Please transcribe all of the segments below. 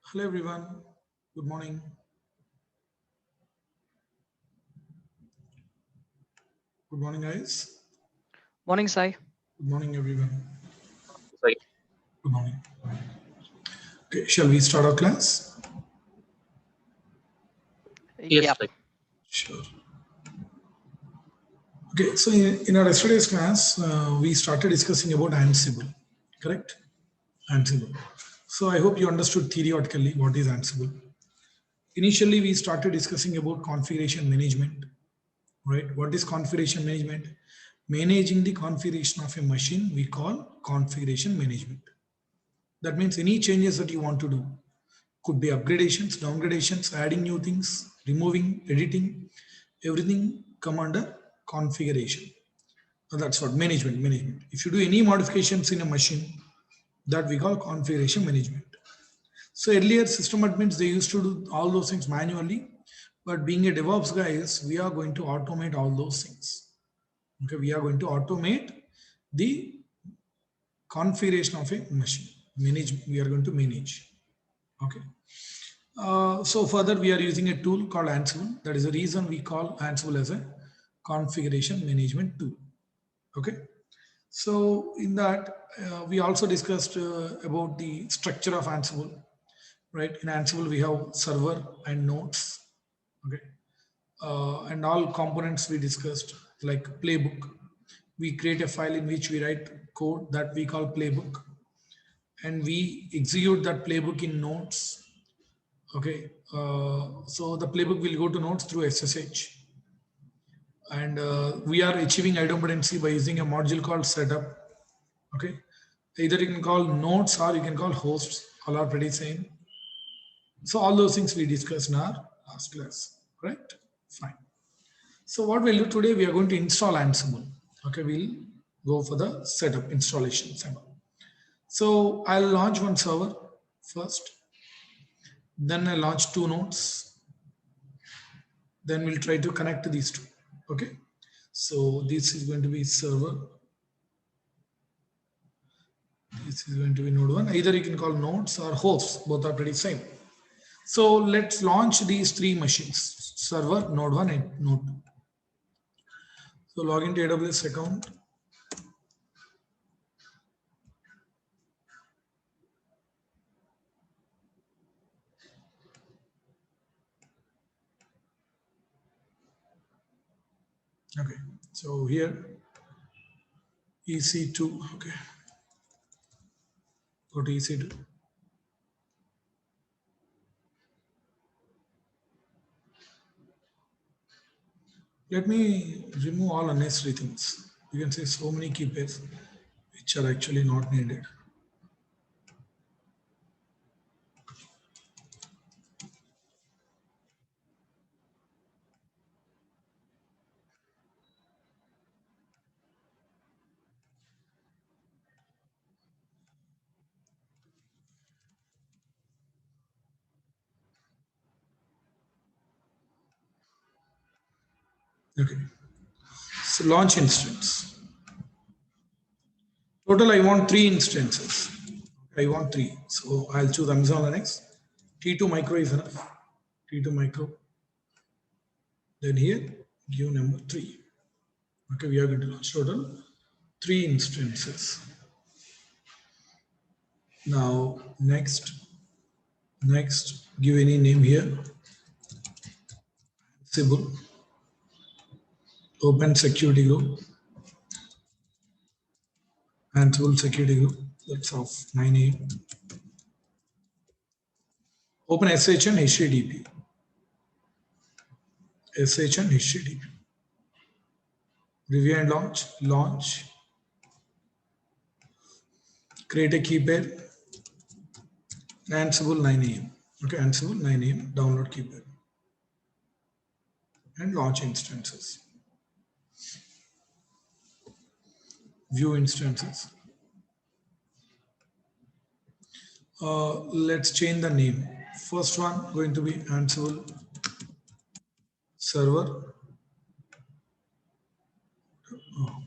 Hello everyone. Good morning. Good morning, guys. Morning, Sai. Good morning, everyone. Right. Good morning. Okay, shall we start our class? Yep. Yes, right. Sure. Okay, so in our yesterday's class, we started discussing about Ansible, correct? Ansible. So I hope you understood theoretically what is Ansible. Initially, we started discussing about configuration management, right? What is configuration management? Managing the configuration of a machine, we call configuration management. That means any changes that you want to do could be upgradations, downgradations, adding new things, removing, editing, everything come under configuration. So that's what management. If you do any modifications in a machine, that we call configuration management. So earlier system admins, they used to do all those things manually, but being a DevOps guys, we are going to automate all those things. Okay, we are going to automate the configuration of a machine. We are going to manage. Okay. So further, we are using a tool called Ansible. That is the reason we call Ansible as a configuration management tool. Okay. So in that, we also discussed about the structure of Ansible. Right. In Ansible, we have server and nodes. Okay. And all components we discussed, like playbook. We create a file in which we write code that we call playbook, and we execute that playbook in nodes. Okay, so the playbook will go to nodes through SSH, and we are achieving idempotency by using a module called setup. Okay, either you can call nodes or you can call hosts. All are pretty same. So all those things we discussed in our last class. Correct? Fine. So what we'll do today, we are going to install Ansible. Okay, we'll go for the setup installations and all. So I'll launch one server first. Then I launch two nodes. Then we'll try to connect these two. Okay. So this is going to be server. This is going to be node one. Either you can call nodes or hosts. Both are pretty same. So let's launch these three machines: server, node one, and node two. So log into AWS account. Okay. So here EC2. Okay. Go to EC2. Let me remove all unnecessary things. You can say so many key pairs which are actually not needed. Okay. So launch instance. Total, I want three instances. I want three. So I'll choose Amazon Linux. T2 micro is enough. T2 micro. Then here, give number three. Okay, we are going to launch total three instances. Now, next, give any name here. Sybil. Open security group. Ansible security group. That's off 9 a.m. Open SH and HTTP. SH and HTTP. Review and launch. Launch. Create a key pair. Ansible 9 a.m. Okay, Ansible 9 a.m. Download key pair. And launch instances. View instances. Let's change the name. First one going to be Ansible server. Oh,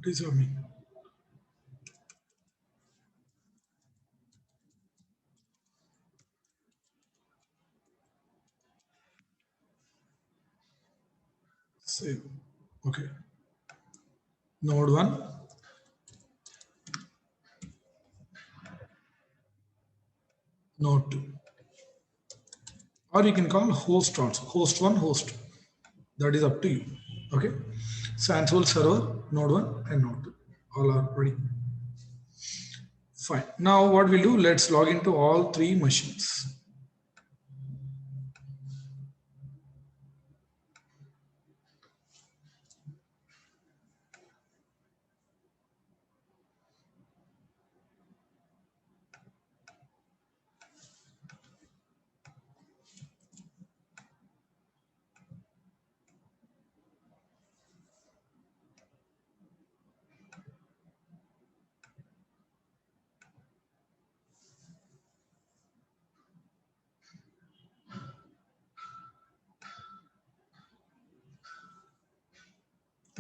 is happening? Save. Okay. Node 1, node 2. Or you can call host also. Host 1, host 2. That is up to you. Okay. So Ansible server, node 1 and node 2. All are ready. Fine. Now what we'll do, let's log into all three machines.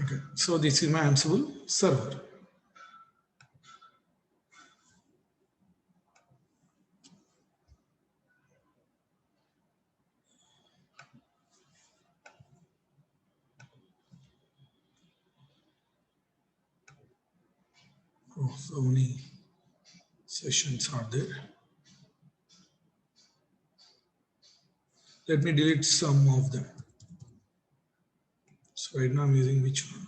Okay. So this is my Ansible server. Oh, so many sessions are there. Let me delete some of them. So right now I'm using which one?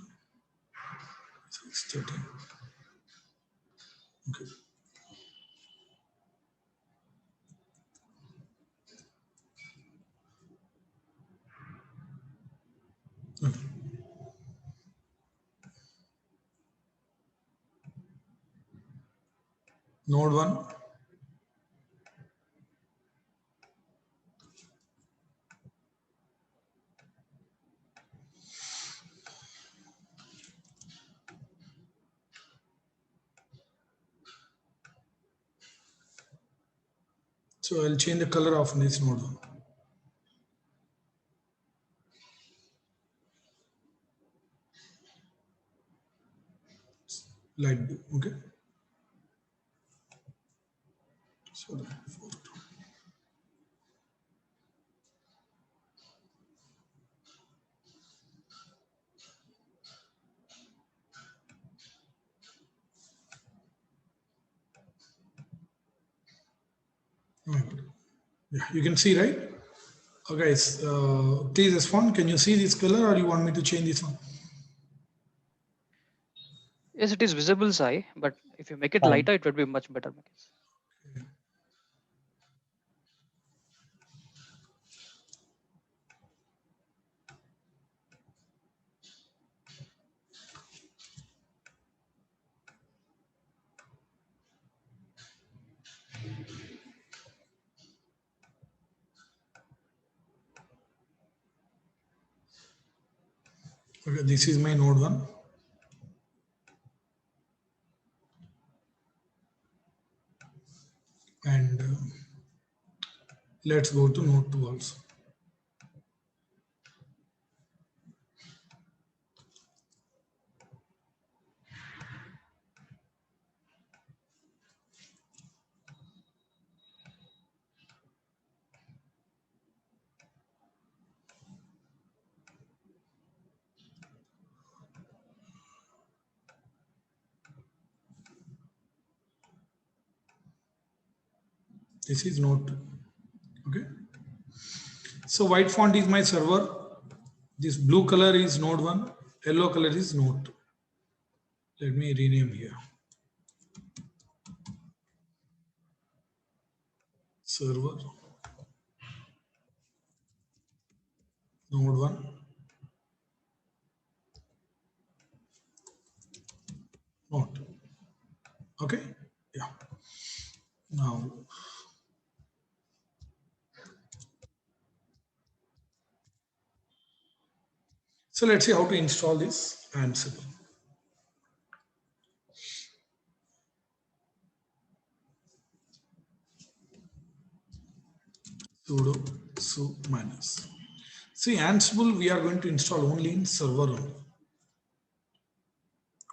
613. Okay. Okay. Node 1. So I'll change the color of this node 1. Light blue. Okay. So that 4. Oh my God. Yeah, you can see, right? Okay, guys, please respond. Can you see this color or you want me to change this one? Yes, it is visible, Sai, but if you make it Fine. lighter, it would be much better. Okay, this is my node 1. And let's go to node 2 also. This is node 2. Okay. So white font is my server. This blue color is node 1. Yellow color is node 2. Let me rename here. Server. Node 1. Node 2. Okay. Yeah. Now, so let's see how to install this Ansible. Sudo su minus. See, Ansible we are going to install only in server only.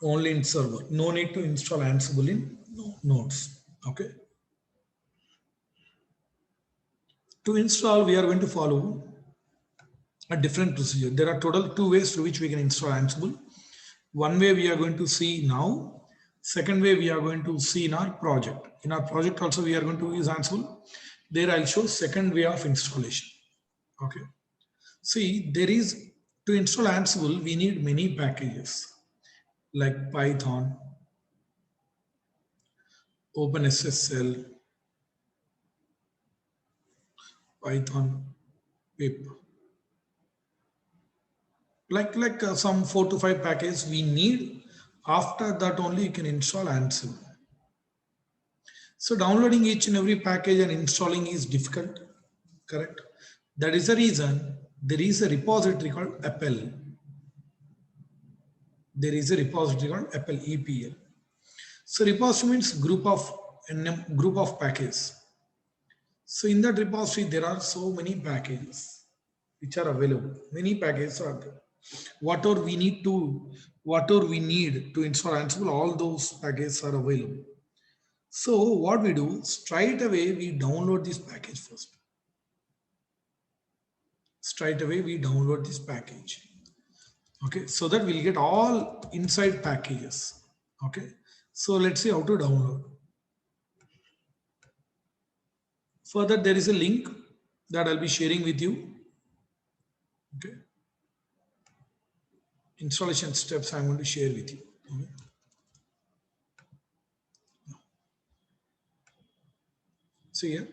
only in server. No need to install Ansible in nodes. Okay. To install, we are going to follow a different procedure. There are total two ways through which we can install Ansible. One way we are going to see now. Second way we are going to see in our project. In our project also we are going to use Ansible. There I'll show second way of installation. Okay. See, there is, to install Ansible, we need many packages like Python, OpenSSL, Python, pip. Like some 4 to 5 packages we need. After that only you can install Ansible. So downloading each and every package and installing is difficult, correct? That is the reason there is a repository called EPEL. There is a repository called EPEL, EPL. So repository means group of packages. So in that repository there are so many packages which are available. Many packages are there. Whatever we need to install Ansible, all those packages are available. So what we do, straight away we download this package first. Straight away we download this package. Okay, so that we'll get all inside packages. Okay, so let's see how to download. Further, there is a link that I'll be sharing with you. Okay, installation steps I'm going to share with you. Okay. See here,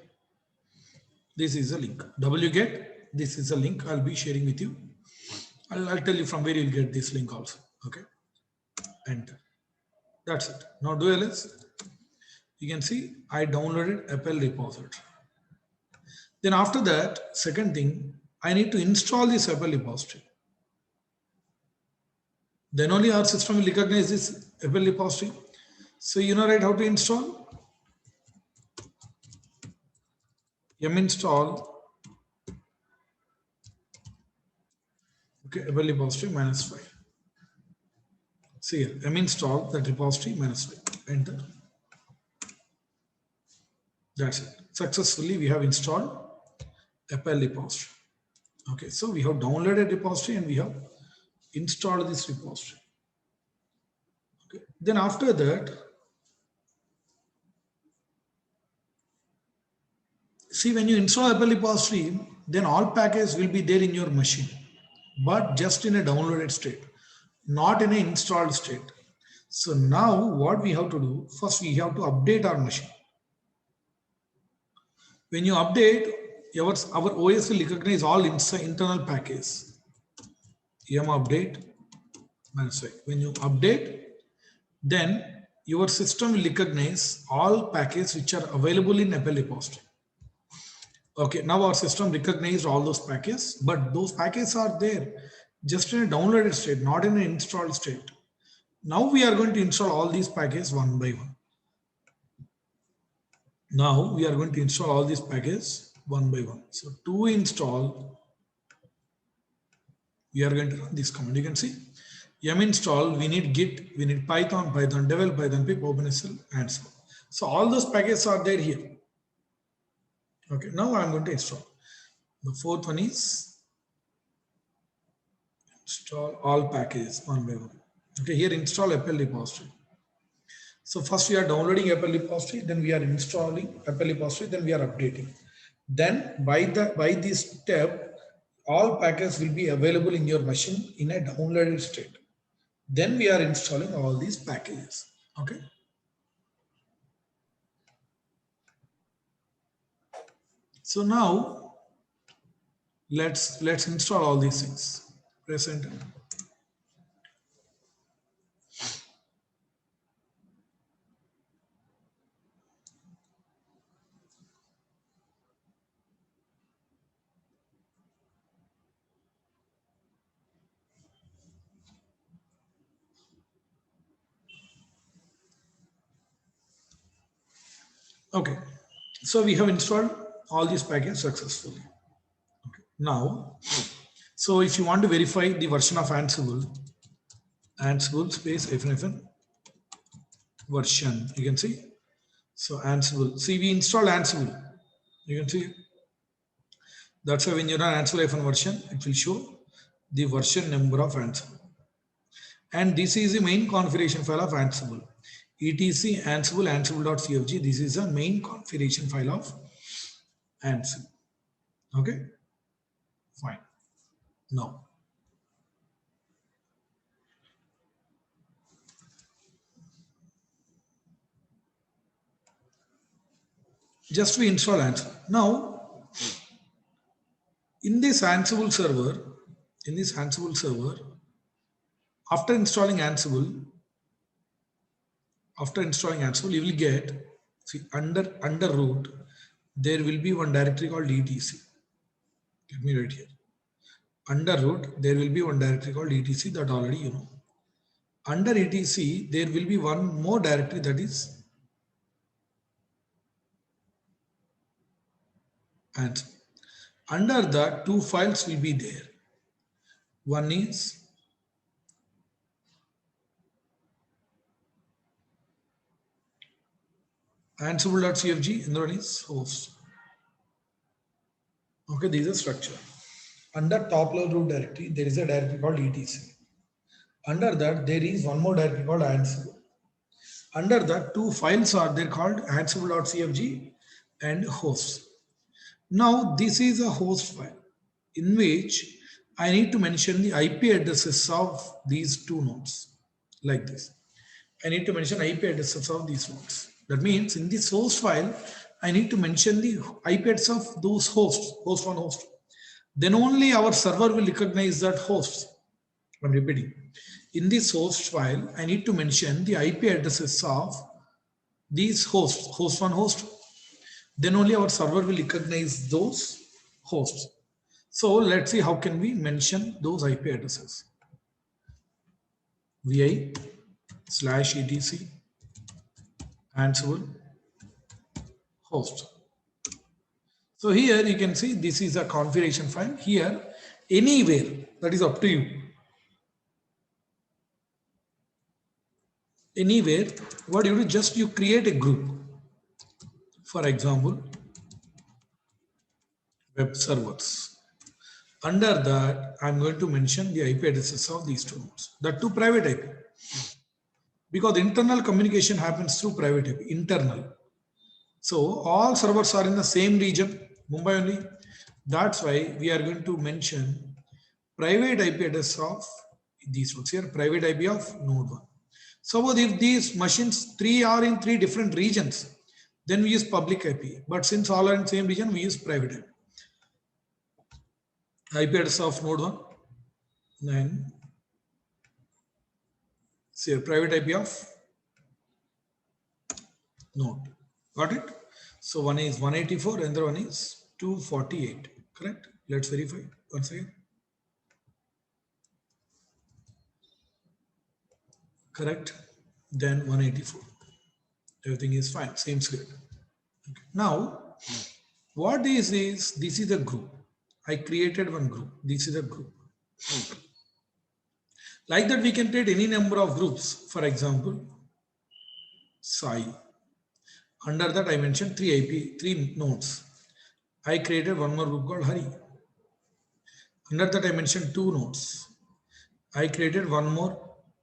this is a link. wget, this is a link I'll be sharing with you. I'll tell you from where you'll get this link also. Okay, enter. That's it. Now do ls. You can see I downloaded EPEL repository. Then after that, second thing, I need to install this EPEL repository. Then only our system will recognize this EPEL repository. So you know right how to install? Install. Okay, EPEL repository -5. See here, install that repository -5. Enter. That's it. Successfully we have installed EPEL repository. Okay, so we have downloaded repository and we have installed this repository. Okay, then after that, see, when you install EPEL repository, then all packages will be there in your machine, but just in a downloaded state, not in an installed state. So now what we have to do, first we have to update our machine. When you update, our OS will recognize all internal packages. update. When you update, then your system will recognize all packages which are available in EPEL repository. Okay, now our system recognized all those packages, but those packages are there just in a downloaded state, not in an installed state. Now we are going to install all these packages one by one. Now we are going to install all these packages one by one. So to install, we are going to run this command. You can see install, we need Git, we need Python, devel, Python pip, OpenSSL, and so on. So all those packages are there here. Okay, now I'm going to install. The fourth one is install all packages one by one. Okay, here install EPEL repository. So first we are downloading EPEL repository, then we are installing EPEL repository, then we are updating. Then by this step, all packages will be available in your machine in a downloaded state. Then we are installing all these packages. Okay. So now let's install all these things. Press enter. Okay, so we have installed all these packages successfully. Okay. Now, so if you want to verify the version of Ansible, Ansible space -, version. You can see. So Ansible. See, we install Ansible. You can see. That's why when you run Ansible version, it will show the version number of Ansible. And this is the main configuration file of Ansible. etc Ansible ansible.cfg. This is the main configuration file of Ansible. Okay, fine. Now, just we install Ansible. Now, in this Ansible server, after installing Ansible, you will get, see, under root, there will be one directory called etc. Let me write here. Under root, there will be one directory called etc, that already you know. Under etc, there will be one more directory, that is Ansible. Under that, two files will be there. One is ansible.cfg, and the one is host. Okay, this is a structure. Under top level root directory, there is a directory called etc. Under that, there is one more directory called Ansible. Under that, two files are there called ansible.cfg and host. Now, this is a host file in which I need to mention the IP addresses of these two nodes, like this. I need to mention IP addresses of these nodes. That means in this host file, I need to mention the IP address of those hosts, host 1, host 2. Then only our server will recognize that host. I'm repeating. In this host file, I need to mention the IP addresses of these hosts, host 1, host 2. Then only our server will recognize those hosts. So let's see how can we mention those IP addresses. vi/etc Ansible host. So here you can see this is a configuration file. Here, anywhere, that is up to you. Anywhere, what you do, just you create a group. For example, web servers. Under that, I'm going to mention the IP addresses of these two nodes. That too private IP. Because internal communication happens through private IP, internal. So all servers are in the same region, Mumbai only. That's why we are going to mention private IP address of these nodes here, private IP of node 1. Suppose if these machines are in 3 different regions, then we use public IP. But since all are in the same region, we use private IP. IP address of node 1, then say private IP of node. Got it? So one is 184 and the one is 248. Correct? Let's verify once again. Correct? Then 184. Everything is fine. Same script. Okay. Now, what is this? This is a group. I created one group. This is a group. Like that, we can create any number of groups. For example, Sai. Under that, I mentioned 3 nodes. I created one more group called Hari. Under that, I mentioned 2 nodes. I created one more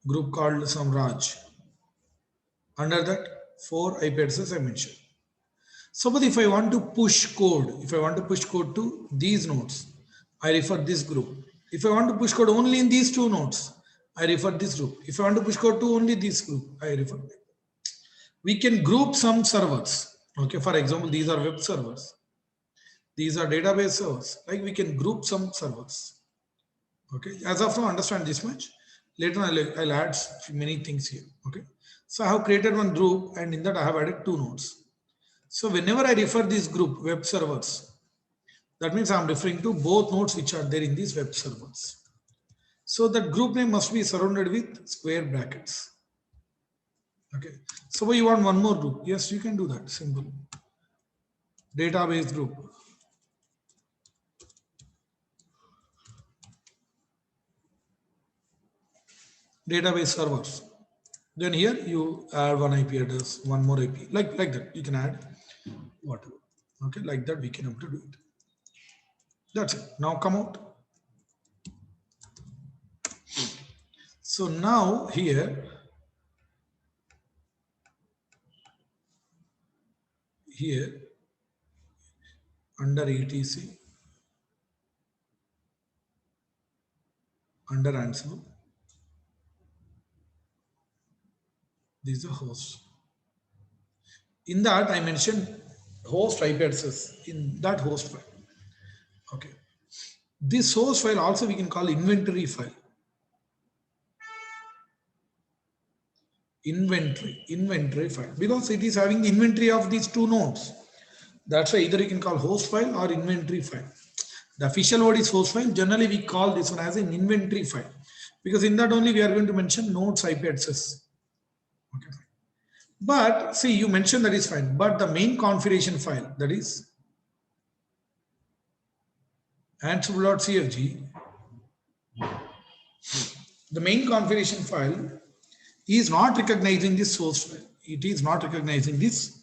group called Samraj. Under that, 4 IP addresses I mentioned. Suppose if I want to push code, to these nodes, I refer this group. If I want to push code only in these 2 nodes, I refer this group. If I want to push code to only this group, I refer. We can group some servers. Okay, for example, these are web servers. These are database servers. Like we can group some servers. Okay, as of now, understand this much. Later I'll add many things here. Okay, so I have created one group and in that I have added 2 nodes. So whenever I refer this group web servers, that means I'm referring to both nodes which are there in these web servers. So that group name must be surrounded with square brackets. Okay, so you want one more group? Yes, you can do that. Simple. Database group. database servers. Then here you add one IP address, one more IP, like that. You can add whatever. Okay, like that we can able to do it. That's it. Now come out. So now here under etc, under Ansible, this is the host. In that I mentioned host IP addresses in that host file. Okay. This source file also we can call inventory file. Inventory file, because it is having the inventory of these two nodes. That's why either you can call host file or inventory file. The official word is host file. Generally, we call this one as an inventory file because in that only we are going to mention nodes IP addresses. Okay. But see, you mentioned that is fine. But the main configuration file, that is ansible.cfg, the main configuration file is not recognizing this source file. It is not recognizing this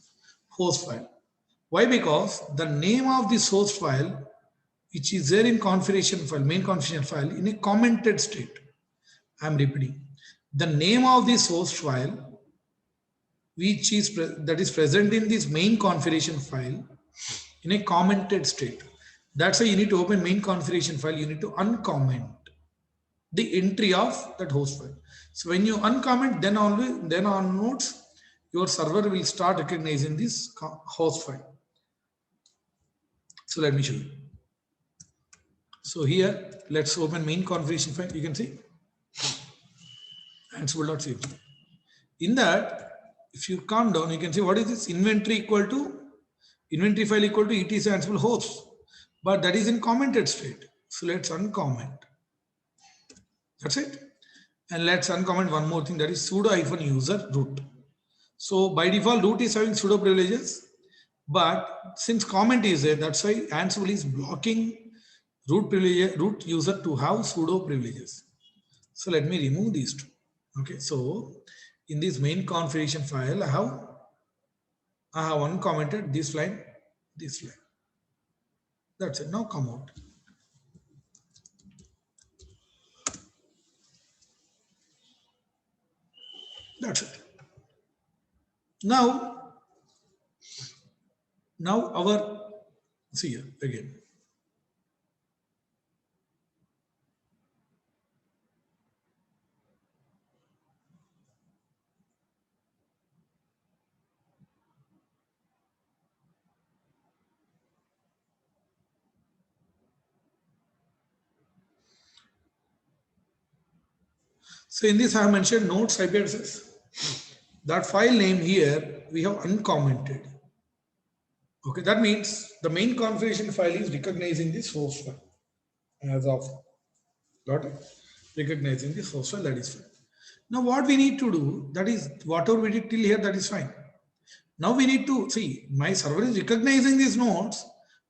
host file. Why? Because the name of the source file, which is there in configuration file, main configuration file, in a commented state. I am repeating. The name of the source file, which is that is present in this main configuration file, in a commented state. That's why you need to open main configuration file. You need to uncomment the entry of that host file. So when you uncomment, then onwards, your server will start recognizing this host file. So let me show you. So here, let's open main configuration file. You can see ansible.cfg. In that, if you calm down, you can see what is this inventory file equal to etc ansible host, but that is in commented state. So let's uncomment. That's it. And let's uncomment one more thing, that is sudo-user root. So by default, root is having sudo privileges, but since comment is there, that's why Ansible is blocking root user to have sudo privileges. So let me remove these two. Okay, so in this main configuration file, I have uncommented this line, this line. That's it. Now come out. That's it. Now our, see here again. So in this I have mentioned nodes IP addresses. That file name here we have uncommented. Okay, that means the main configuration file is recognizing the source file as of, got it? Recognizing the source file, that is fine. Now what we need to do, that is whatever we did till here, that is fine. Now we need to see my server is recognizing these nodes,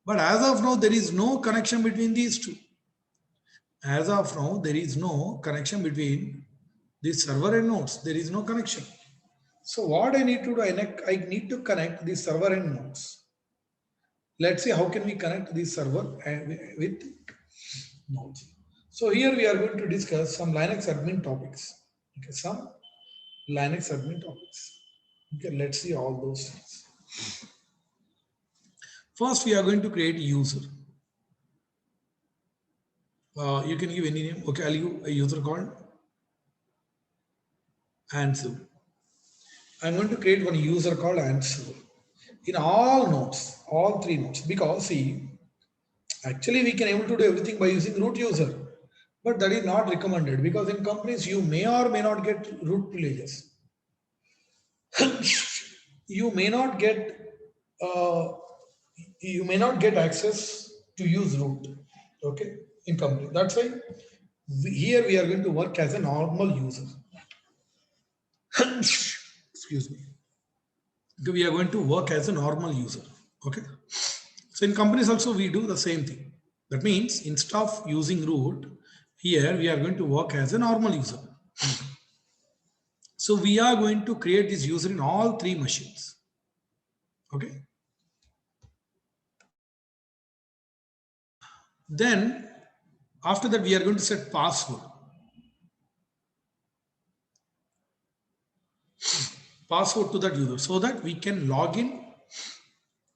but as of now there is no connection between these two. As of now there is no connection between this server and nodes. There is no connection. So what I need to do, I need to connect the server and nodes. Let's see how can we connect this server with nodes. So here we are going to discuss some Linux admin topics. Okay, some Linux admin topics. Okay, let's see all those things. First, we are going to create a user. You can give any name. Okay, I'll give a user called Ansible. I'm going to create one user called Ansible in all nodes, all three nodes, because see, actually we can able to do everything by using root user, but that is not recommended because in companies you may or may not get root privileges. You may not get access to use root, okay, in company. That's why here we are going to work as a normal user. Excuse me. So we are going to work as a normal user. Okay. So in companies also we do the same thing. That means instead of using root, here we are going to work as a normal user. So we are going to create this user in all three machines. Okay. Then after that, we are going to set password. Password to that user so that we can log in.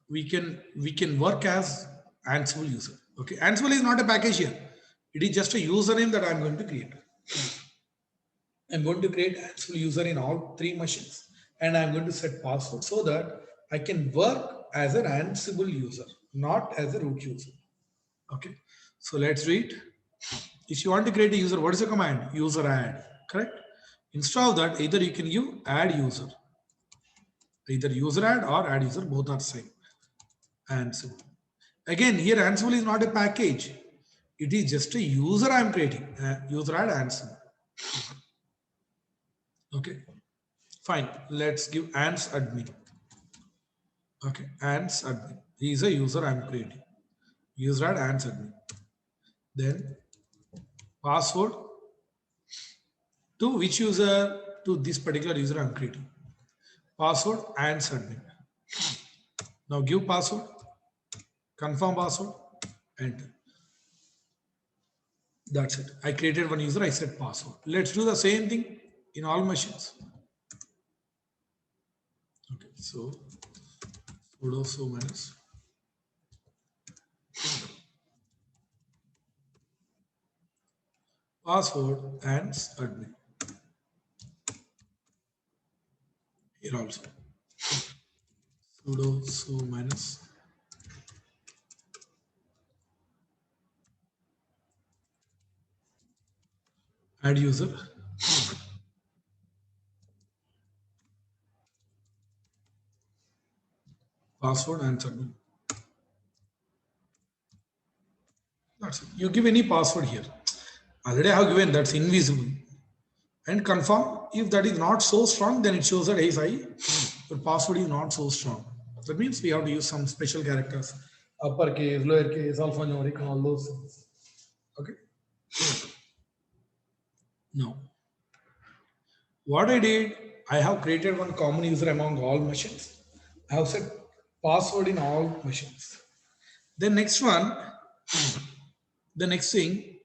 We can work as Ansible user. Okay. Ansible is not a package here. It is just a username that I'm going to create. I'm going to create Ansible user in all three machines, and I'm going to set password so that I can work as an Ansible user, not as a root user. Okay. So let's read. If you want to create a user, what is the command? User add, correct? Instead of that, either you can give add user, either user add or add user, both are same. Ansible. Again, here Ansible is not a package. It is just a user I'm creating. User add Ansible. Okay, fine. Let's give ans admin. Okay, ans admin. He is a user I'm creating. User add ans admin. Then password to which user? To this particular user I'm creating. Password ans admin. Now give password, confirm password, enter. That's it. I created one user, I set password. Let's do the same thing in all machines. Okay, so sudo so minus password and admin. Here also sudo so minus add user, password and admin. That's it. You give any password here. Already I have given, that's invisible. And confirm. If that is not so strong, then it shows that hey, your password is not so strong. That means we have to use some special characters, uppercase, lowercase, alphanumeric, all those things. Okay. Now, what I did, I have created one common user among all machines. I have set password in all machines. The next one, the next thing,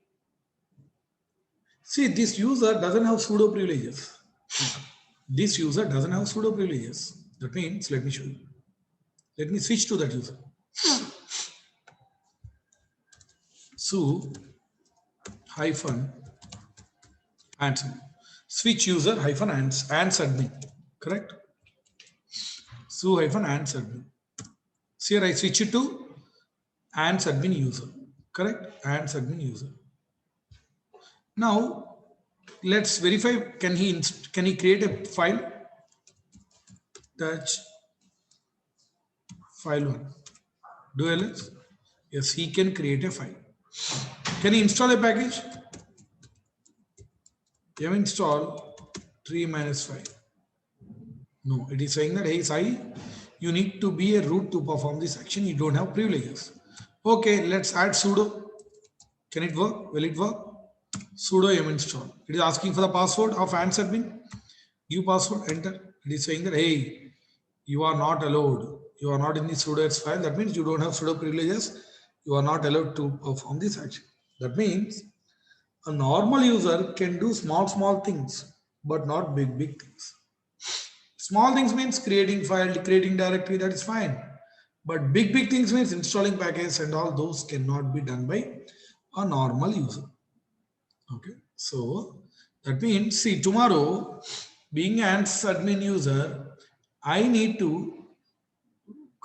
see, this user doesn't have sudo privileges. This user doesn't have sudo privileges. That means, let me show you. Let me switch to that user. Su hyphen Ansible. Switch user hyphen ans admin. Correct? Su hyphen ans admin. So here I switch it to ans admin user. Correct? Ans admin user. Now let's verify. Can he create a file? Touch file one. Do ls. Yes, he can create a file. Can he install a package? You install 3-5. No, it is saying that hey Sai, you need to be a root to perform this action. You don't have privileges. Okay, let's add sudo. Can it work? Will it work? Sudo yum install. It is asking for the password of ans admin. Give password, enter. It is saying that hey, you are not allowed. You are not in the sudoers file. That means you don't have sudo privileges. You are not allowed to perform this action. That means a normal user can do small things, but not big things. Small things means creating file, creating directory, that is fine. But big things means installing packages and all those cannot be done by a normal user. Okay, so that means, see, tomorrow, being an admin user, I need to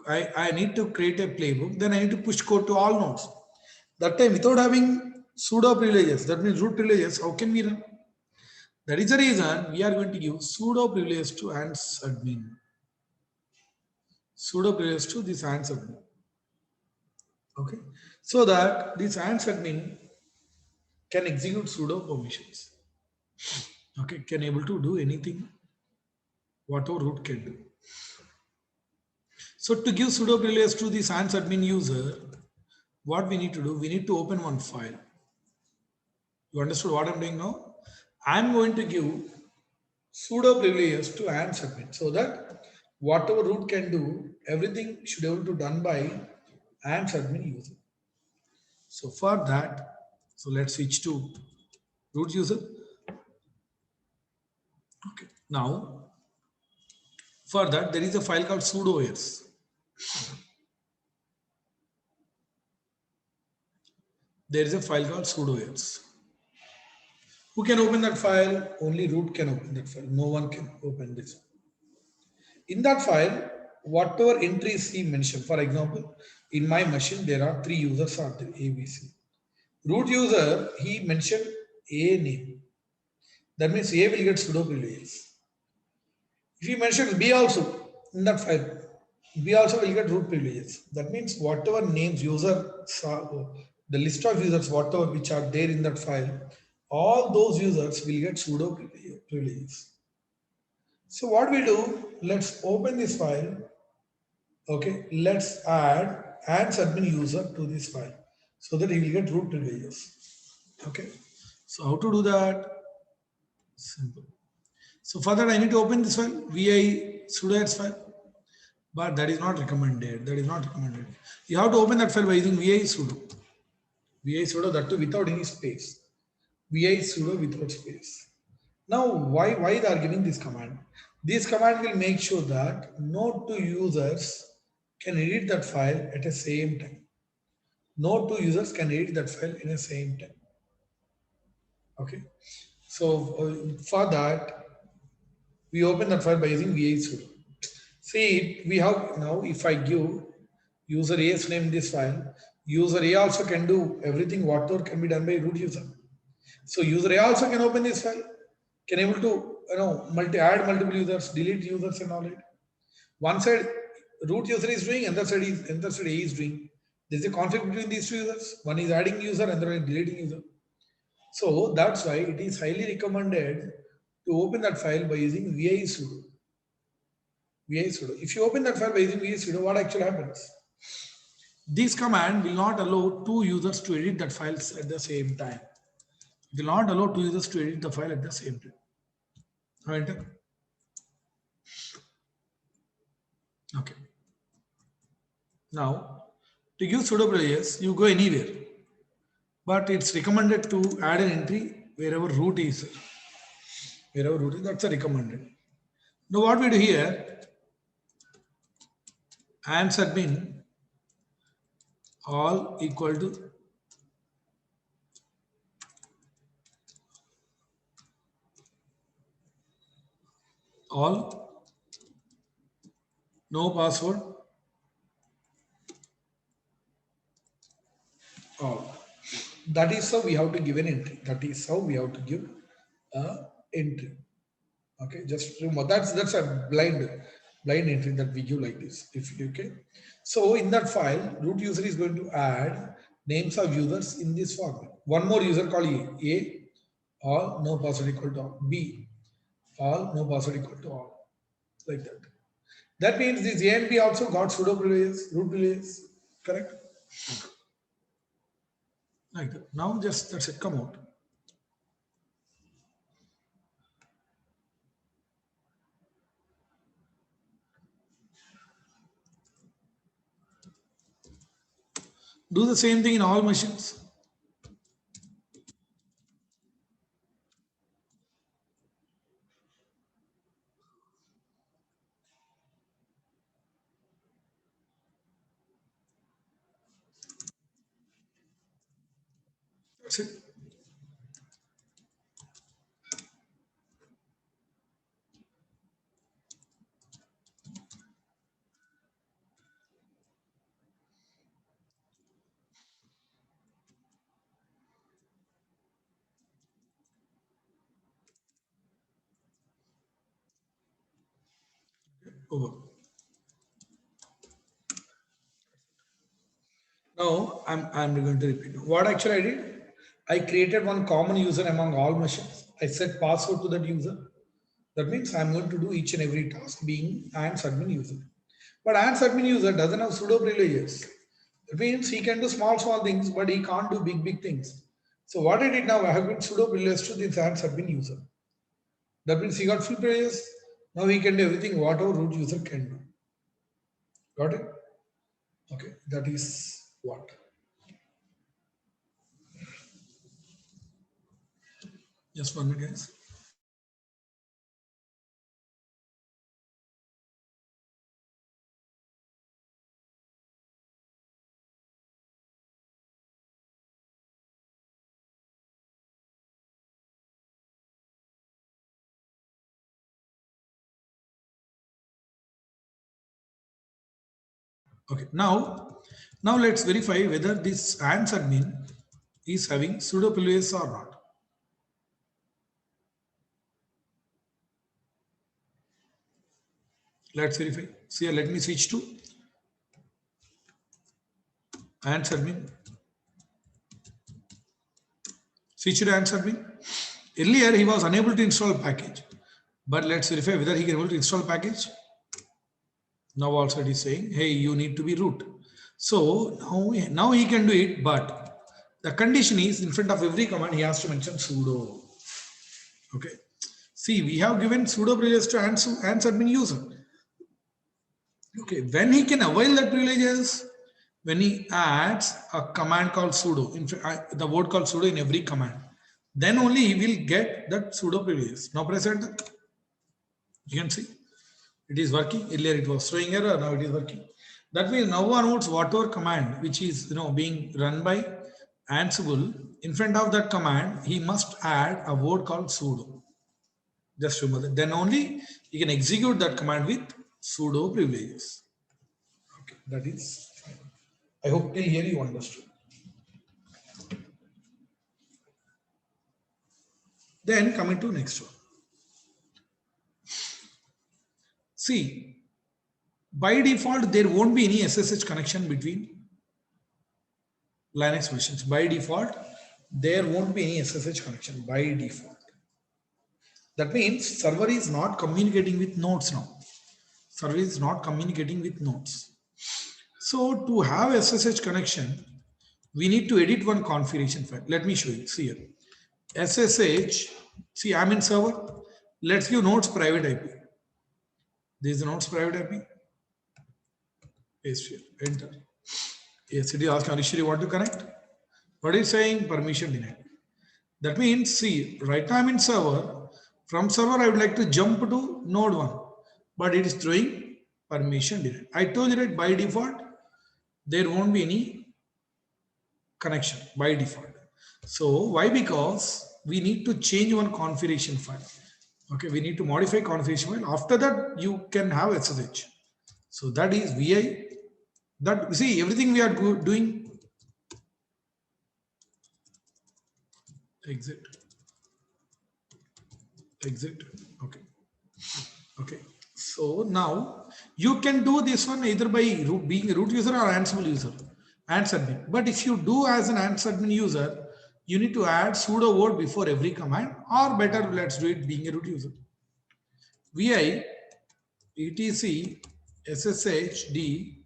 create a playbook. Then I need to push code to all nodes. That time, without having sudo privileges, that means root privileges, how can we run? That is the reason we are going to give sudo privileges to ans admin. Sudo privileges to this ans admin. Okay, so that this ans admin can execute sudo permissions. Okay, can able to do anything whatever root can do. So to give sudo privileges to this ans admin user, what we need to do, we need to open one file. You understood what I'm doing now? I'm going to give Sudo privileges to and submit, so that whatever root can do, everything should be able to done by and submit user. So for that, so let's switch to root user. Okay. Now for that, there is a file called sudo s. There is a file called sudo s. Who can open that file? Only root can open that file. No one can open this. In that file, whatever entries he mentioned, for example, in my machine, there are 3 users are there, A, B, C. Root user, he mentioned A name. That means A will get sudo privileges. If he mentions B also in that file, B also will get root privileges. That means whatever names user, the list of users, whatever which are there in that file, all those users will get sudo privileges. So what we do, let's open this file. Okay, let's add admin user to this file so that he will get root privileges. Okay, so how to do that? Simple. So for that, I need to open this file, vi sudo ads file, but that is not recommended. That is not recommended. You have to open that file by using vi sudo. Vi sudo, that too without any space. Vi sudo without space. Now, why they are giving this command? This command will make sure that no two users can edit that file at the same time. No two users can edit that file in the same time. Okay. So for that, we open that file by using vi sudo. See, we have now, if I give user A's name in this file, user A also can do everything whatever can be done by root user. So user A also can open this file, can able to add multiple users, delete users and all it. One side root user is doing, another side A is doing. There's a conflict between these two users. One is adding user, another one is deleting user. So that's why it is highly recommended to open that file by using vi sudo. Vi sudo. If you open that file by using vi sudo, what actually happens? This command will not allow two users to edit that files at the same time. It will not allow two users to edit the file at the same time. Now enter. Okay. Now, to give sudo privileges, you go anywhere. But it's recommended to add an entry wherever root is. Wherever root is, that's a recommended. Now what we do here, ANS admin all equal to all, no password, all. That is how we have to give an entry. That is how we have to give a entry. Okay, just remember that's a blind entry that we give like this. If you okay. So in that file, root user is going to add names of users in this format. One more user called A, all, no password equal to all. B, all, no password equal to all. Like that. That means this A and B also got sudo privileges, root privileges, correct? Like that. Now just that's it, come out. Do the same thing in all machines. That's it. Over. Now I'm going to repeat. What actually I did? I created one common user among all machines. I set password to that user. That means I'm going to do each and every task being ANS admin user. But ANS admin user doesn't have sudo privileges. That means he can do small things, but he can't do big things. So what I did now, I have been sudo privileged to this ANS admin user. That means he got full privileges. Now he can do everything whatever root user can do. Got it? Okay, that is what. Just 1 minute, guys. Okay, now let's verify whether this ANS admin is having pseudo privileges or not. Let's verify. So here, let me switch to ANS admin. Switch to ANS admin. Earlier, he was unable to install a package, but let's verify whether he can able to install a package. Now also it is saying, hey, you need to be root. So now he can do it, but the condition is in front of every command he has to mention sudo. Okay. See, we have given sudo privileges to ANS admin user. Okay, when he can avail that privileges, when he adds a command called sudo, the word called sudo in every command, then only he will get that sudo privileges. Now press enter. You can see it is working. Earlier it was showing error, now it is working. That means now onwards, whatever command which is being run by Ansible, in front of that command, he must add a word called sudo. Just remember that. Then only he can execute that command with sudo privileges. Okay, that is fine. I hope till here you understood. Then coming to next one. See, by default, there won't be any SSH connection between Linux versions. By default, there won't be any SSH connection by default. That means server is not communicating with nodes now. Server is not communicating with nodes. So to have SSH connection, we need to edit one configuration file. Let me show you. See here. SSH, see I'm in server. Let's give nodes private IP. This is the nodes private IP. Paste here, enter. Yes, it is asking, Arishri, you want to connect? What is saying? Permission denied. That means, see, right now I'm in server. From server, I would like to jump to node 1, but it is throwing permission denied. I told you that by default, there won't be any connection by default. So why? Because we need to change one configuration file. Okay, we need to modify configuration file. After that, you can have SSH. So that is VI. That see everything we are doing. Exit. Okay. Okay. So now you can do this one either by being a root user or Ansible user, ANS admin. But if you do as an ANS admin user, you need to add sudo word before every command, or better, let's do it being a root user. VI etc sshd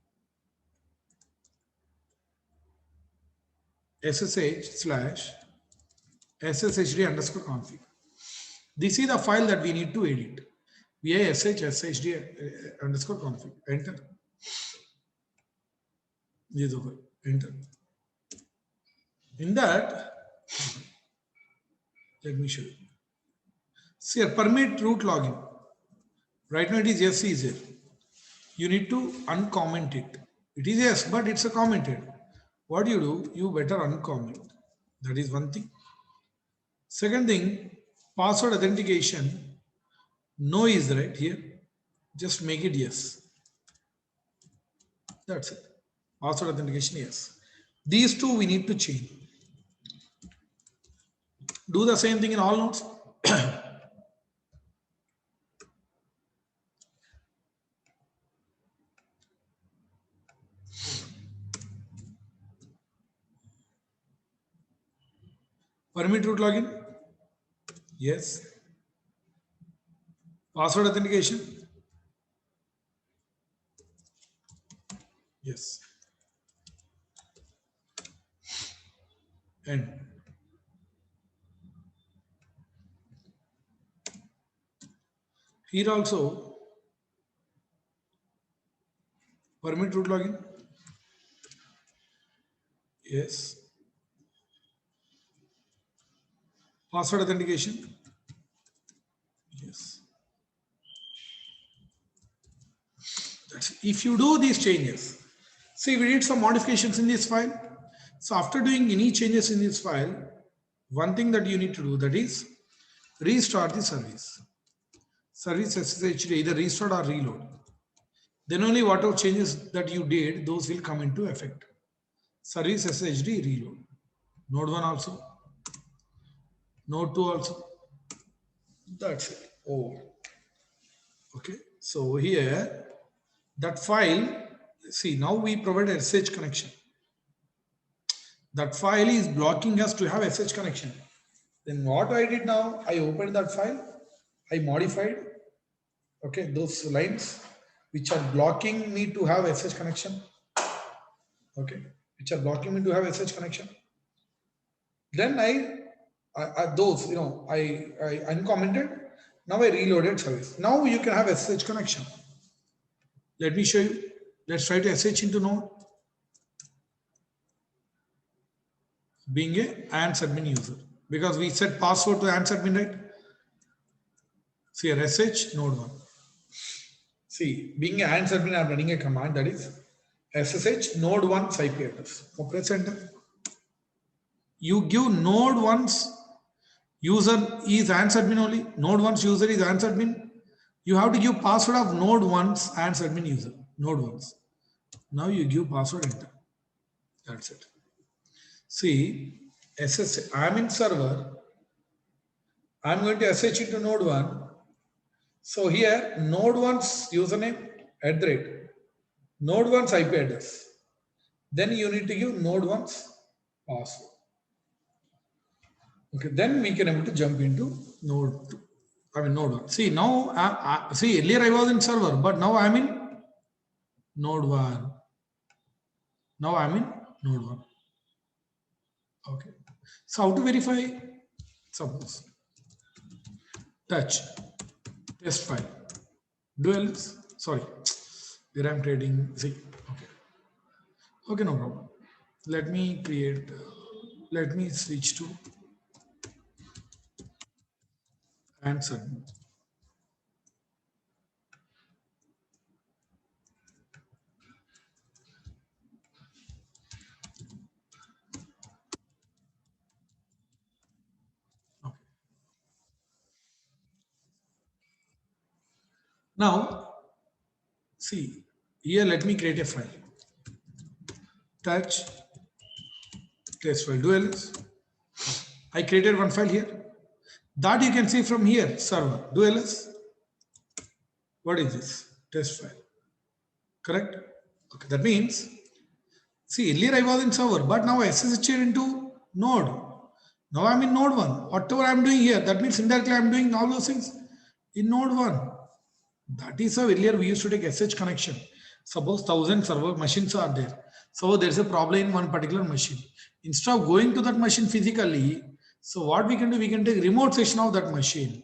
sshd/sshd_config. This is the file that we need to edit. VI sshd_config. Enter. This is over. Enter. In that, let me show you. See here, permit root login. Right now it is yes is here. You need to uncomment it. It is yes, but it's a commented. What do? You better uncomment. That is one thing. Second thing, password authentication. No is right here. Just make it yes. That's it. Password authentication, yes. These two we need to change. Do the same thing in all nodes. Permit root login. Yes. Password authentication. Yes. And Here also, permit root login. Yes. Password authentication. Yes. If you do these changes, see, we did some modifications in this file. So after doing any changes in this file, one thing that you need to do, that is restart the service. Service SSH either restart or reload. Then only whatever changes that you did, those will come into effect. Service SSHD reload. Node 1 also. Node 2 also. That's it. Oh. Okay. So here, that file, see, now we provide a SSH connection. That file is blocking us to have SSH connection. Then what I did now, I opened that file, I modified, okay, those lines which are blocking me to have SSH connection, okay, which are blocking me to have SSH connection. Then those, I uncommented. Now I reloaded service. Now you can have SSH connection. Let me show you. Let's try to SSH into node. Being a ANS admin user, because we set password to ANS admin, right? See here, SH node 1. See, being a ANS admin, I'm running a command that is SSH node 1's IP address. Now press enter. You give node 1's user is ANS admin only. Node 1's user is ANS admin. You have to give password of node 1's ANS admin user. Node 1's. Now you give password, enter. That's it. See, SSH, I'm in server. I'm going to SH into node 1. So here, node 1's username, node 1's IP address. Then you need to give node 1's password. Okay, then we can able to jump into node 2. Node 1. See, now, see, earlier I was in server, but now I'm in node 1. Now I'm in node 1. Okay. So how to verify? Suppose touch test file. Duels. Sorry. Where I'm creating. See. Okay. Okay, no problem. Let me create. Let me switch to answer. Okay. Now, see here. Let me create a file. Touch test file. Duels. I created one file here. That you can see from here. Server. Duels. What is this? Test file. Correct? Okay. That means, see, earlier I was in server, but now I SSH into node. Now I'm in node 1. Whatever I'm doing here, that means indirectly I'm doing all those things in node 1. That is how earlier we used to take SSH connection. Suppose 1,000 server machines are there. So there's a problem in one particular machine. Instead of going to that machine physically, so what we can do, we can take remote session of that machine.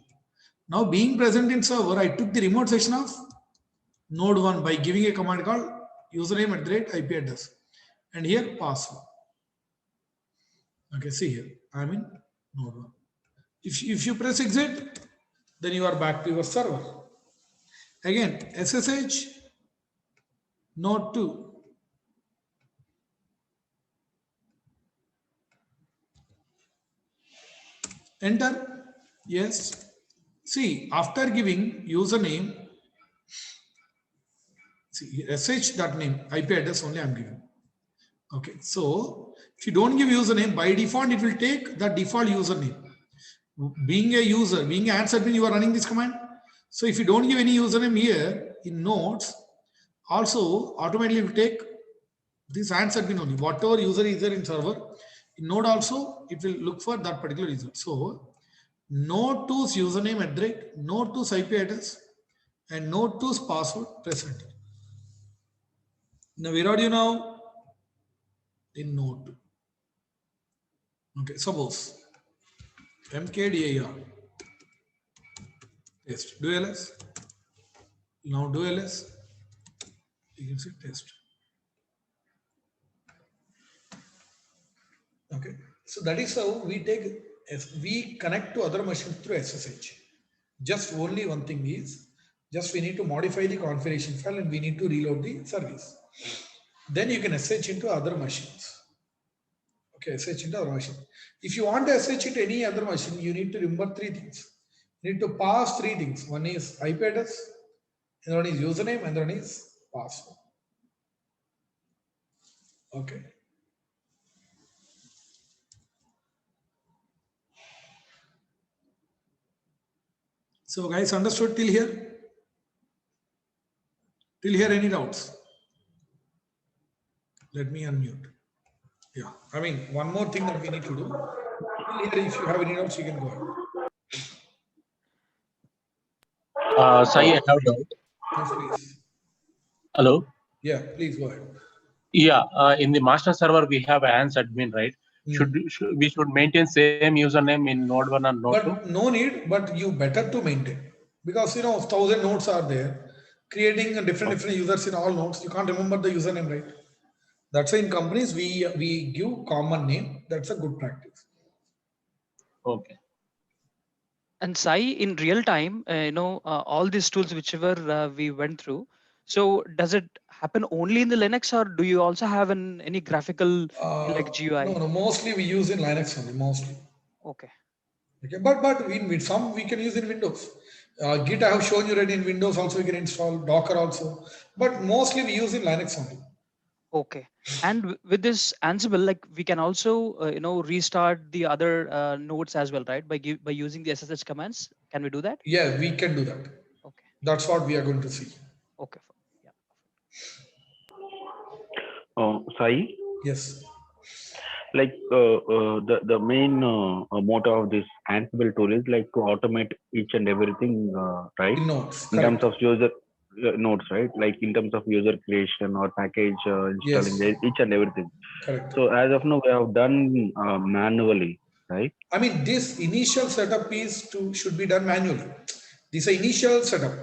Now being present in server, I took the remote session of node 1 by giving a command called username @IP address. And here password. Okay, see here, I'm in node 1. If you press exit, then you are back to your server. Again, SSH node 2. Enter. Yes. See, after giving username, see, sh.name, IP address only I'm giving. Okay, so if you don't give username, by default, it will take the default username. Being a user, being an ANS admin, you are running this command. So if you don't give any username here in nodes, also automatically will take this ANS admin only. Whatever user is there in server, in node also, it will look for that particular user. So node 2's username @, node 2's IP address, and node 2's password, press enter. Now where are you now? In node 2. Okay, suppose mkdir test, do ls. Now do ls. You can say test. Okay. So that is how we take, we connect to other machines through SSH. Just only one thing is, just we need to modify the configuration file and we need to reload the service. Then you can SSH into other machines. Okay, SSH into other machine. If you want to SSH into any other machine, you need to remember three things. You need to pass three things. One is IP address, another one is username, and another one is password. Okay. So guys, understood till here? Till here, any doubts? Let me unmute. Yeah, I mean, one more thing that we need to do. Till here, if you have any doubts, you can go ahead. Sai, I have a doubt. Yes, please. Hello. Yeah, please go ahead. Yeah, in the master server we have ANS admin, right? We should maintain same username in node 1 and node 2? But no need, but you better to maintain. Because 1,000 nodes are there, creating a different users in all nodes. You can't remember the username, right? That's why in companies we give common name. That's a good practice. Okay. And Sai, in real time, all these tools, whichever we went through, so does it happen only in the Linux, or do you also have any graphical like GUI? No, mostly we use in Linux only, mostly. Okay. Okay, but with some we can use in Windows. Git I have shown you already in Windows also we can install, Docker also, but mostly we use in Linux only. Okay. And with this Ansible, like we can also, restart the other nodes as well, right? By using the SSH commands. Can we do that? Yeah, we can do that. Okay. That's what we are going to see. Okay. Yeah. Sai? Yes. Like the main motto of this Ansible tool is like to automate each and everything, right? In nodes. In terms of user nodes, right? Like in terms of user creation or package installing each and everything. Correct. So as of now, we have done manually, right? I mean, this initial setup should be done manually. This is initial setup.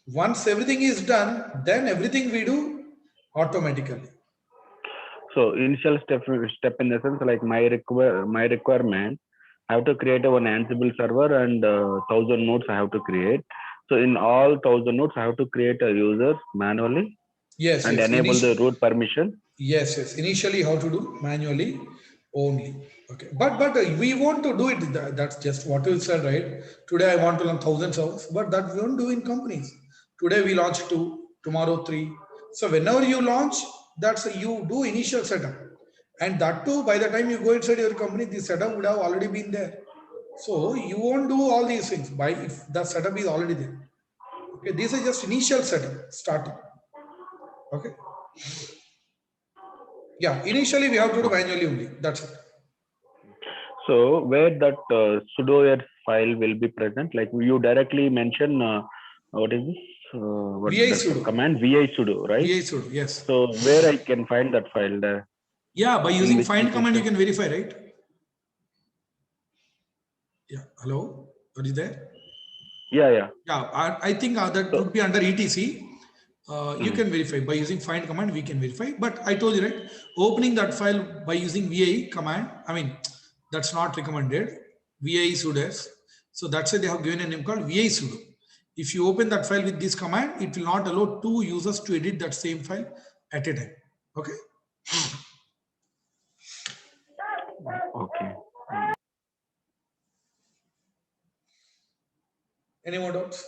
Once everything is done, then everything we do automatically. So initial step in the sense like my requirement, I have to create one Ansible server and 1,000 nodes I have to create. So in all 1,000 nodes, I have to create a user manually. Yes. And enable the root permission. Yes. Initially, how to do manually only. Okay. But we want to do it. That's just what you said, right? Today I want to learn 1,000 servers, but that we don't do in companies. Today we launch 2, tomorrow 3. So whenever you launch, that's you do initial setup, and that too by the time you go inside your company, the setup would have already been there. So you won't do all these things by if the setup is already there. Okay, these are just initial setup starting. Okay. Yeah, initially we have to do manually only. That's it. So where that sudo file will be present, like you directly mention what is this? VI sudo command? VI sudo, right? VI sudo, yes. So where I can find that file there? Yeah, by using find command you can verify, right? Yeah. Hello, are you there? Yeah. Yeah, I think that would be under etc. You can verify by using find command. We can verify, but I told you, right? Opening that file by using VI command, I mean, that's not recommended. VI sudo. So that's why they have given a name called VI sudo. If you open that file with this command, it will not allow 2 users to edit that same file at a time. Okay. Okay. Any more doubts?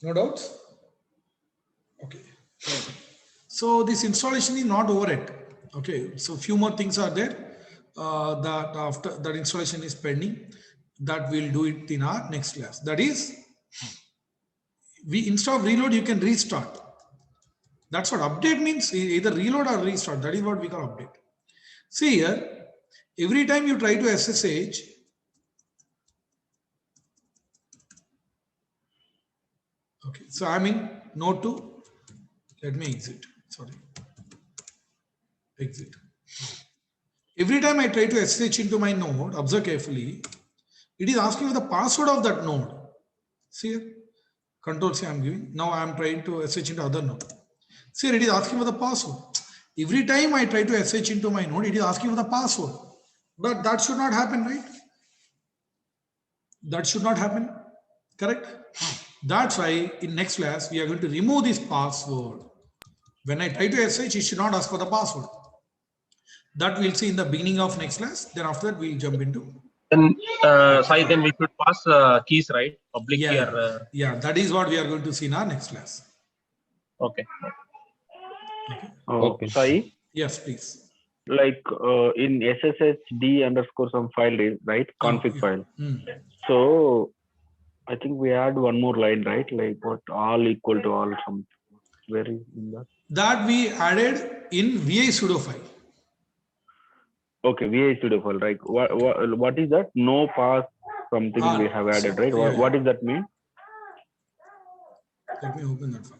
No doubts? Okay. So this installation is not over yet. Okay. So few more things are there that after that installation is pending. That we'll do it in our next class. That is, we instead of reload, you can restart. That's what update means. Either reload or restart. That is what we call update. See here, every time you try to SSH, okay, so I'm in node 2. Let me exit. Sorry. Exit. Every time I try to SSH into my node, observe carefully, It is asking for the password of that node. See here, Control C I am giving. Now I am trying to SH into other node. See here, it is asking for the password. Every time I try to SH into my node, it is asking for the password. But that should not happen, right? That should not happen, correct? That's why in next class, we are going to remove this password. When I try to SH, it should not ask for the password. That we'll see in the beginning of next class. Then after that, we'll jump into. Then, Sai, then we should pass keys, right? Public key Yeah, or, yeah, that is what we are going to see in our next class. okay. Oh, Okay. Sai, Yes, please. like in SSHD underscore some file is right config yeah. file. Hmm. So I think we add one more line, right? Like what all equal to all some. Where is in that? That we added in VI sudo file. Okay, VA sudo file, right? What is that? No pass something we have added, right? Yeah, What does that mean? Let me open that file.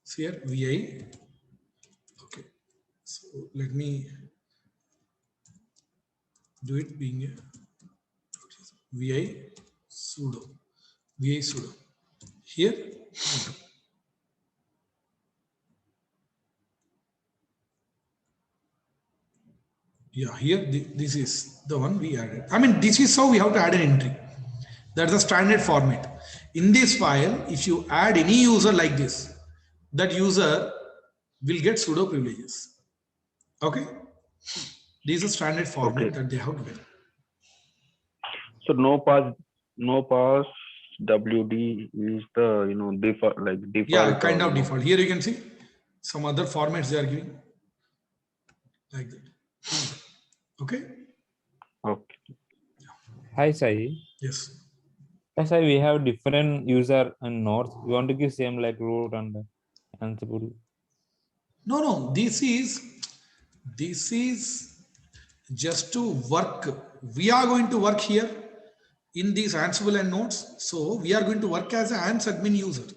See here, VI. Okay. So let me do it being a VI sudo. VI sudo. Here. Yeah, here this is the one we added. I mean, this is how we have to add an entry. That's the standard format. In this file, if you add any user like this, that user will get sudo privileges. Okay? This is a standard format Okay. that they have to get. So no pass WD is the default default. Yeah, kind of default. Here you can see some other formats they are giving like that. Okay? Okay. Hi Sai. Yes. Hi Sai, we have different user and nodes. We want to give same like root and Ansible. No. This is just to work. We are going to work here in these Ansible and nodes. So we are going to work as an ANS admin user.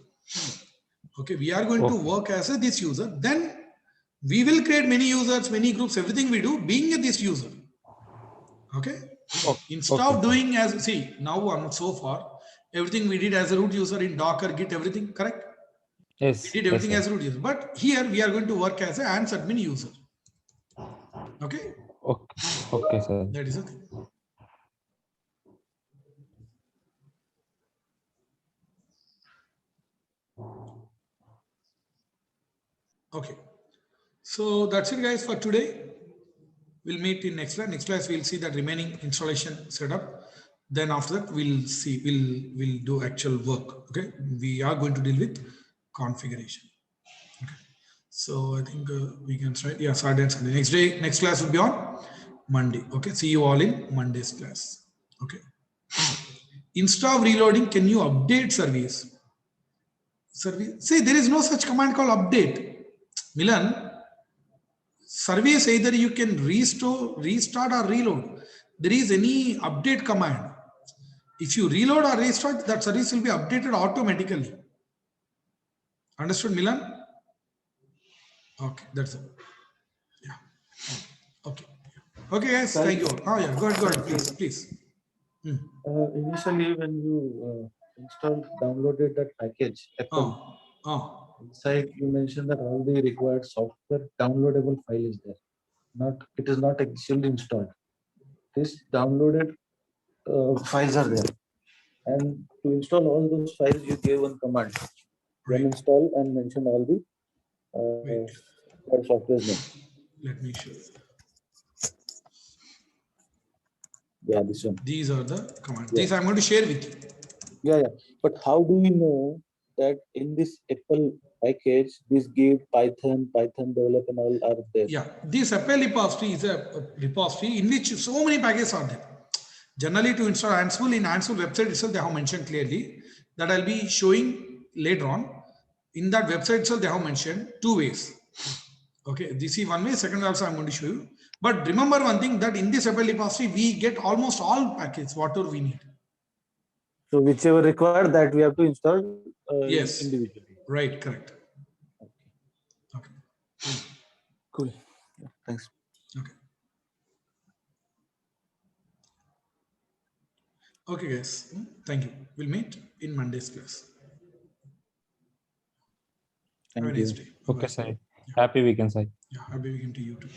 Okay, we are going to work as this user. Then we will create many users, many groups, everything we do being this user. Okay. Instead of doing as, see, now on so far, everything we did as a root user in Docker, Git, everything, correct? Yes. We did everything as a root user. But here we are going to work as an ANS admin user. Okay. Okay, sir. That is the thing. Okay. So that's it, guys, for today. We'll meet in next class. Next class, we'll see that remaining installation setup. Then after that, we'll see, we'll do actual work. Okay. We are going to deal with configuration. Okay. So I think we can start. Yeah, Saturday and Sunday. Next class will be on Monday. Okay. See you all in Monday's class. Okay. Instead of reloading, can you update service? See, there is no such command called update. Milan, service either you can restore, restart or reload. There is any update command. If you reload or restart, that service will be updated automatically. Understood, Milan? Okay, that's it. Yeah. Okay. Okay, guys. Thank you all. Oh yeah, go ahead, please. Initially, when you downloaded that package, inside you mentioned that all the required software downloadable file is there. It is not actually installed. This downloaded files are there, and to install all those files, you gave one command. Run install and mention all the software's name. Let me show you. Yeah, this one. These are the commands. These I'm going to share with you. Yeah. But how do we know that in this Apple package, this give Python develop and all are there? Yeah, this Apple repository is a repository in which so many packages are there. Generally, to install Ansible, in Ansible website itself, they have mentioned clearly that I'll be showing later on. In that website itself, they have mentioned two ways. Okay, this is one way. Second also I'm going to show you. But remember one thing, that in this Apple repository, we get almost all packages, whatever we need. So whichever required, that we have to install yes, individually. Right, correct. Okay. Cool. Yeah, thanks. Okay. Okay, guys. Thank you. We'll meet in Monday's class. Have a Thank nice you. day. Okay, Bye-bye. Sai. Happy weekend, Sai. Yeah, happy weekend to you too.